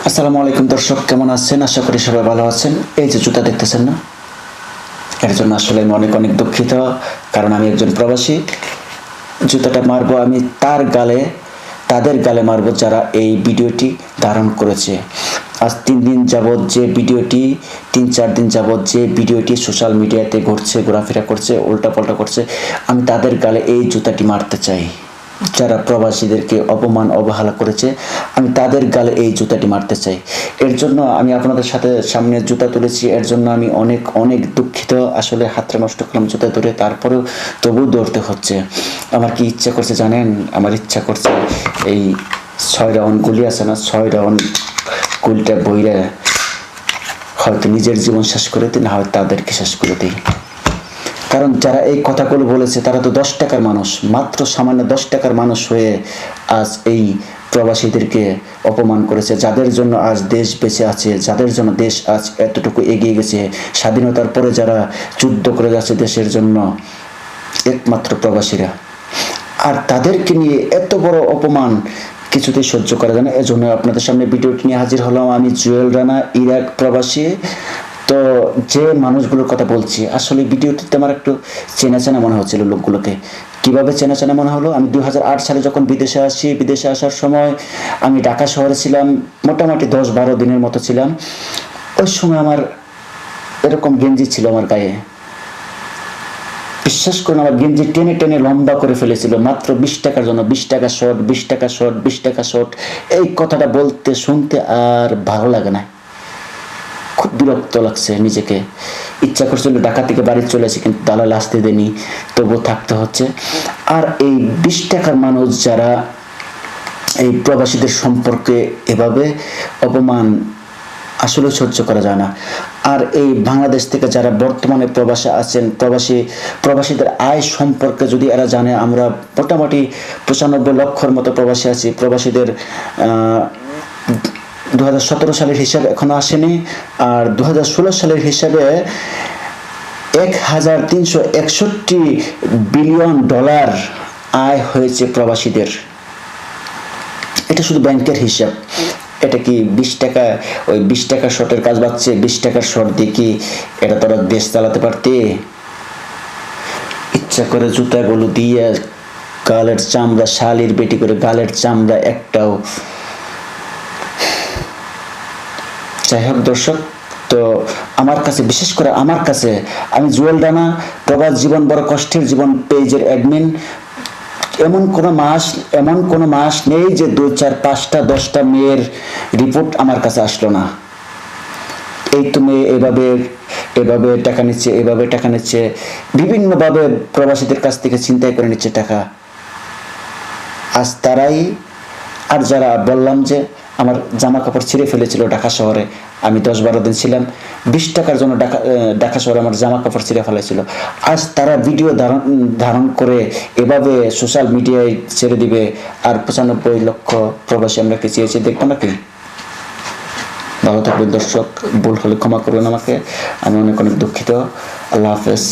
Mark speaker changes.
Speaker 1: আসসালামু আলাইকুম দর্শক, কেমন আছেন? আশা করি সবাই ভালো আছেন। এই যে জুতা দেখতেছেন না, এর জন্য আসলে আমি অনেক অনেক দুঃখিত, কারণ আমি একজন প্রবাসী। জুতাটা মারবো আমি তাদের গালে মারবো যারা এই ভিডিওটি ধারণ করেছে। আজ 3 দিন যাবৎ যে ভিডিওটি 3-4 দিন যাবৎ যে ভিডিওটি সোশ্যাল মিডিয়াতে ঘুরছে, ঘোরাফেরা করছে, উল্টাপাল্টা করছে, আমি তাদের গালে এই জুতাটি মারতে চাই। যারা প্রবাসীদেরকে অপমান অবহেলা করেছে, আমি তাদের গালে এই জুতাটি মারতে চাই। এর জন্য আমি আপনাদের সামনে জুতা তুলেছি, এর জন্য আমি অনেক অনেক দুঃখিত। আসলে হাতটা নষ্ট করলাম জুতা ধরে, তারপরেও তবুও দৌড়তে হচ্ছে। আমার কি ইচ্ছা করছে জানেন? আমার ইচ্ছা করছে এই 6 রাউন্ড গুলি আছে না, 6 রাউন্ড গুলিটা বইরা হয়তো নিজের জীবন শেষ করে দিই, না হয় তাদেরকে শেষ করে দিই। কারণ যারা এই কথাগুলো বলেছে তারা তো 10 টাকার মানুষ, মাত্র সামান্য 10 টাকার মানুষ হয়ে আজ এই প্রবাসীদেরকে অপমান করেছে। যাদের জন্য আজ দেশ বেঁচে আছে, যাদের জন্য দেশ আজ এতটুকু এগিয়ে গেছে, স্বাধীনতার পরে যারা যুদ্ধ করে যাচ্ছে দেশের জন্য, একমাত্র প্রবাসীরা। আর তাদেরকে নিয়ে এত বড় অপমান কিছুতেই সহ্য করা যায় না। এজন্য আপনাদের সামনে ভিডিওটি নিয়ে হাজির হলাম। আমি জুয়েল রানা, ইরাক প্রবাসী। তো যে মানুষগুলোর কথা বলছি, আসলে ভিডিওটিতে আমার একটু চেনা চেনা মনে হচ্ছিল লোকগুলোকে। কিভাবে চেনা চেনা মনে হলো? আমি 2008 সালে যখন বিদেশে আসি, বিদেশে আসার সময় আমি ঢাকা শহরে ছিলাম, মোটামুটি 10-12 দিনের মতো ছিলাম। ওই সময় আমার এরকম গেঞ্জি ছিল আমার গায়ে, বিশ্বাস করুন, আমার গেঞ্জি টেনে টেনে লম্বা করে ফেলেছিল মাত্র 20 টাকার জন্য। 20 টাকা শর্ট, 20 টাকা শর্ট, 20 টাকা শর্ট। এই কথাটা বলতে শুনতে আর ভালো লাগে না, খুব বিরক্ত লাগছে নিজেকে। ইচ্ছা করছিল ঢাকা থেকে বাড়ি চলে আসি, কিন্তু দালাল আসতে দেনি, তবুও থাকতে হচ্ছে। আর এই 20 টাকার মানুষ যারা এই প্রবাসীদের সম্পর্কে এভাবে অপমান, আসলে সহ্য করা যায় না। আর এই বাংলাদেশ থেকে যারা বর্তমানে প্রবাসে আছেন, প্রবাসীদের আয় সম্পর্কে যদি এরা জানে, আমরা মোটামুটি 95 লক্ষর মতো প্রবাসী আছি। প্রবাসীদের 2017 সালের হিসাব এখনো আসেনি, আর 2016 সালের হিসাবে $1361 বিলিয়ন আয় হয়েছে প্রবাসীদের। এটা শুধু ব্যাংকের হিসাব। এটা কি 20 টাকা, ওই 20 টাকা শর্টের কাজ বাড়ছে? 20 টাকার শর্ট দিয়ে কি এটা তোরা দেশ চালাতে পারতে? ইচ্ছা করে জুতাগুলো দিয়ে গালের চামড়া, শালির বেটি করে গালের চামড়া একটাও। যাই হোক দর্শক, তো আমার কাছে, বিশেষ করে আমার কাছে, আমি জুয়েল রানা, প্রবাস জীবন বড় কষ্টের জীবন পেজের অ্যাডমিন। এমন কোনো মাস নেই যে 2, 4, 5টা 10টা মেয়ের রিপোর্ট আমার কাছে আসলো না। এই তুমি এভাবে টাকা নিচ্ছে, এভাবে টাকা নিচ্ছে, বিভিন্নভাবে প্রবাসীদের কাছ থেকে ছিনতাই করে নিচ্ছে টাকা। আজ তারাই, আর যারা বললাম যে আমার জামা কাপড় ছিঁড়ে ফেলেছিল ঢাকা শহরে, আমি 10-12 দিন ছিলাম, 20 টাকার জন্য ঢাকা শহরে আমার জামা কাপড় ছিঁড়ে ফেলেছিল, আজ তারা ভিডিও ধারণ করে এভাবে সোশ্যাল মিডিয়ায় ছেড়ে দিবে। আর 95 লক্ষ প্রবাসী আমরা কি চেয়েছি দেখবো নাকি? ভালো থাকবেন দর্শক, ভুল হলে ক্ষমা করবেন আমাকে, আমি অনেক অনেক দুঃখিত। আল্লাহ হাফেজ।